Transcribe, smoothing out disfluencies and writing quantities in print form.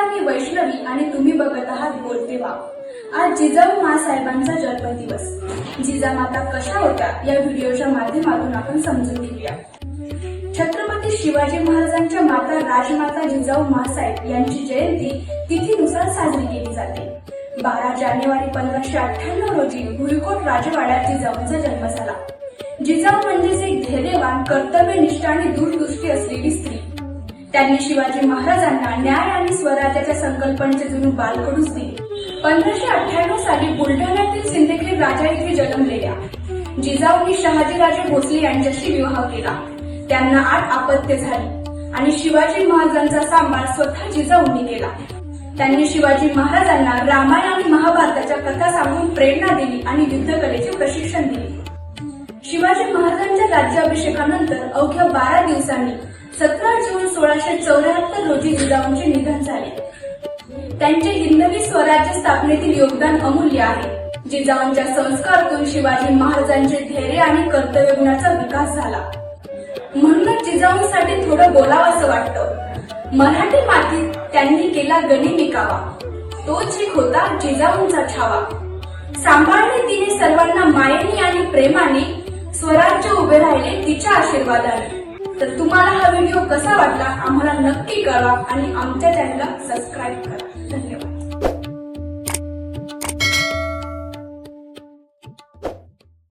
मी वैष्णवी आणि तुम्ही बघत आहात बोलते वाव। आज जिजाऊ माँसाहेबांचा जन्मदिवस। जिजामाता कशा होत्या या व्हिडिओच्या माध्यमातून आपण समजून घेऊया। छत्रपती शिवाजी महाराजांच्या माता राजमाता जिजाऊ माँसाहेब यांची जयंती तिथीनुसार साजरी केली जाते। 12 जानेवारी 1598 रोजी भुईकोट राजवाड्यात जिजाऊंचा जन्म झाला। जिजाऊ म्हणजेच एक धैर्यवान, कर्तव्यनिष्ठ आणि दूरदृष्टी असलेली स्त्री। त्यांनी शिवाजी महाराजांना न्याय आणि स्वराज्याच्या संकल्पनेचे जणू बालकडूच दिले। 1598 साली बुलढाण्यातील सिंदखेड राजा येथे जन्मलेल्या जिजाऊंनी शहाजीराजे भोसले यांच्याशी विवाह केला। त्यांना 8 अपत्ये झाली आणि शिवाजी महाराजांचा सांभाळ स्वतः जिजाऊंनी केला। त्यांनी शिवाजी महाराजांना रामायण आणि महाभारताच्या कथा सांगून प्रेरणा दिली आणि युद्धकलेचे प्रशिक्षण दिले। शिवाजी महाराजांच्या राज्याभिषेकानंतर अवघ्या 12 दिवसांनी 17 जून 1674 रोजी जिजाऊंचे निधन झाले। त्यांचे हिंदवी स्वराज्य स्थापनेतील योगदान अमूल्य आहे। जिजाऊंच्या संस्कारातून शिवाजी महाराजांचे धैर्य आणि कर्तव्यगुणाचा विकास झाला। म्हणूनच जिजाऊंसाठी थोडं बोलावंसं वाटतं। मराठी मातीत त्यांनी केला गनिमी कावा, तो चीक होता जिजाऊंचा छावा। सांभाळले तिने सर्वांना मायेने आणि प्रेमाने, स्वराज्य उभे राहिले तिच्या आशीर्वादाने। तर तुम्हाला हा व्हिडिओ कसा वाटला आम्हाला नक्की कळवा आणि आमच्या चॅनलला सबस्क्राईब करा।